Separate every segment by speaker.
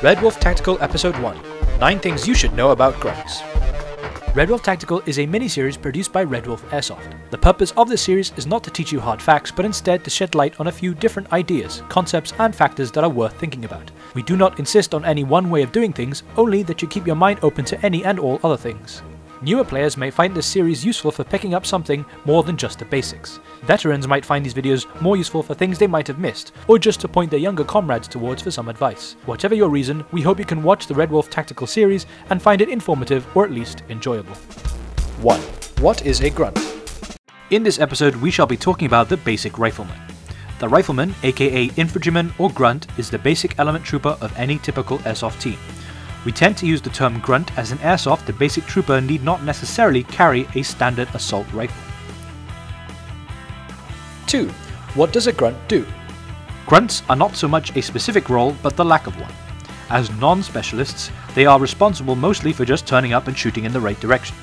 Speaker 1: Redwolf Tactical Episode 1 9 Things You Should Know About Grunts. Redwolf Tactical is a mini-series produced by Redwolf Airsoft. The purpose of this series is not to teach you hard facts, but instead to shed light on a few different ideas, concepts and factors that are worth thinking about. We do not insist on any one way of doing things, only that you keep your mind open to any and all other things. Newer players may find this series useful for picking up something more than just the basics. Veterans might find these videos more useful for things they might have missed, or just to point their younger comrades towards for some advice. Whatever your reason, we hope you can watch the Redwolf Tactical series and find it informative or at least enjoyable. 1. What is a grunt? In this episode we shall be talking about the basic rifleman. The rifleman, aka infantryman or grunt, is the basic element trooper of any typical airsoft team. We tend to use the term grunt as in airsoft the basic trooper need not necessarily carry a standard assault rifle. 2. What does a grunt do? Grunts are not so much a specific role but the lack of one. As non-specialists, they are responsible mostly for just turning up and shooting in the right direction.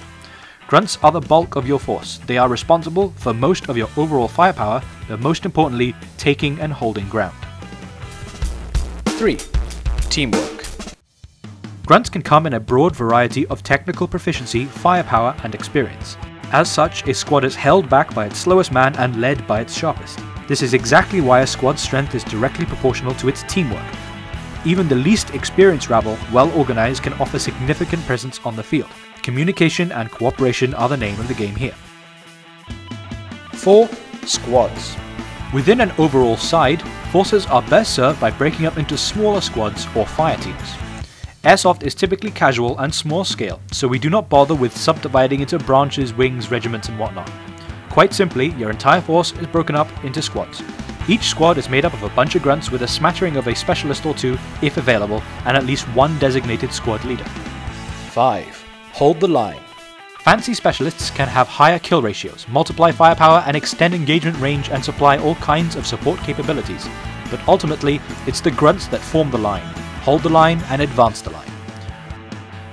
Speaker 1: Grunts are the bulk of your force. They are responsible for most of your overall firepower, but most importantly, taking and holding ground. 3. Teamwork. Grunts can come in a broad variety of technical proficiency, firepower and experience. As such, a squad is held back by its slowest man and led by its sharpest. This is exactly why a squad's strength is directly proportional to its teamwork. Even the least experienced rabble, well organized, can offer significant presence on the field. Communication and cooperation are the name of the game here. 4. Squads. Within an overall side, forces are best served by breaking up into smaller squads or fire teams. Airsoft is typically casual and small scale, so we do not bother with subdividing into branches, wings, regiments and whatnot. Quite simply, your entire force is broken up into squads. Each squad is made up of a bunch of grunts with a smattering of a specialist or two, if available, and at least one designated squad leader. 5. Hold the line. Fancy specialists can have higher kill ratios, multiply firepower and extend engagement range and supply all kinds of support capabilities, but ultimately it's the grunts that form the line, hold the line and advance the line.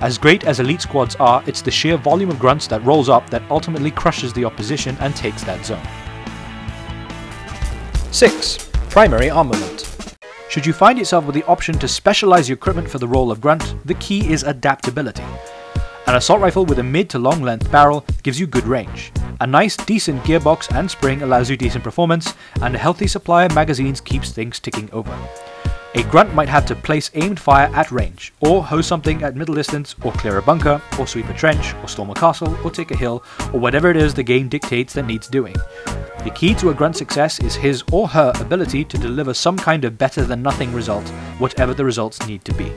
Speaker 1: As great as elite squads are, it's the sheer volume of grunts that rolls up that ultimately crushes the opposition and takes that zone. 6. Primary armament. Should you find yourself with the option to specialize your equipment for the role of grunt, the key is adaptability. An assault rifle with a mid to long length barrel gives you good range. A nice decent gearbox and spring allows you decent performance, and a healthy supply of magazines keeps things ticking over. A grunt might have to place aimed fire at range, or hose something at middle distance, or clear a bunker, or sweep a trench, or storm a castle, or take a hill, or whatever it is the game dictates that needs doing. The key to a grunt's success is his or her ability to deliver some kind of better than nothing result, whatever the results need to be.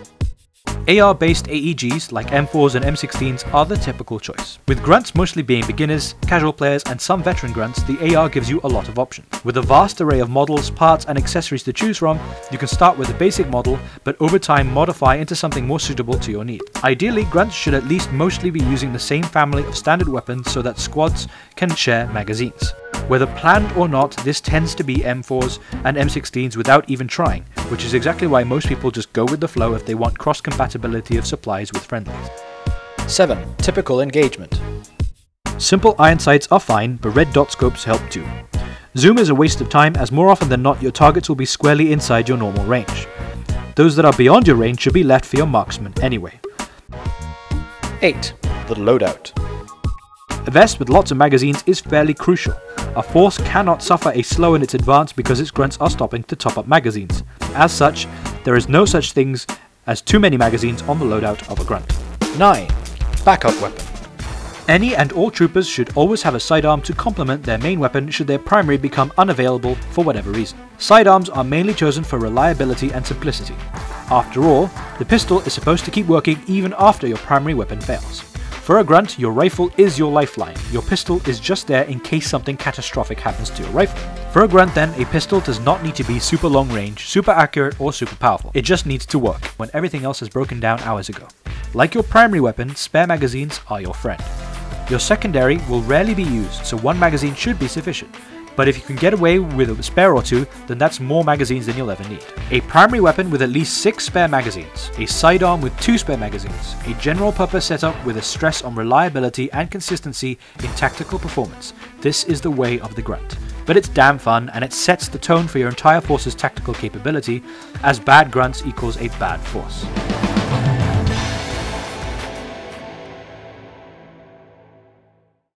Speaker 1: AR-based AEGs like M4s and M16s are the typical choice. With grunts mostly being beginners, casual players and some veteran grunts, the AR gives you a lot of options. With a vast array of models, parts and accessories to choose from, you can start with a basic model, but over time modify into something more suitable to your needs. Ideally, grunts should at least mostly be using the same family of standard weapons so that squads can share magazines. Whether planned or not, this tends to be M4s and M16s without even trying, which is exactly why most people just go with the flow if they want cross-compatibility of supplies with friendlies. 7. Typical engagement. Simple iron sights are fine, but red dot scopes help too. Zoom is a waste of time as more often than not your targets will be squarely inside your normal range. Those that are beyond your range should be left for your marksman anyway. 8. The loadout. A vest with lots of magazines is fairly crucial. A force cannot suffer a slow in its advance because its grunts are stopping to top up magazines. As such, there is no such things as too many magazines on the loadout of a grunt. 9. Backup weapon. Any and all troopers should always have a sidearm to complement their main weapon should their primary become unavailable for whatever reason. Sidearms are mainly chosen for reliability and simplicity. After all, the pistol is supposed to keep working even after your primary weapon fails. For a grunt, your rifle is your lifeline. Your pistol is just there in case something catastrophic happens to your rifle. For a grunt then, a pistol does not need to be super long range, super accurate or super powerful. It just needs to work when everything else has broken down hours ago. Like your primary weapon, spare magazines are your friend. Your secondary will rarely be used, so one magazine should be sufficient. But if you can get away with a spare or two, then that's more magazines than you'll ever need. A primary weapon with at least 6 spare magazines, a sidearm with 2 spare magazines, a general purpose setup with a stress on reliability and consistency in tactical performance. This is the way of the grunt. but it's damn fun and it sets the tone for your entire force's tactical capability, as bad grunts equals a bad force.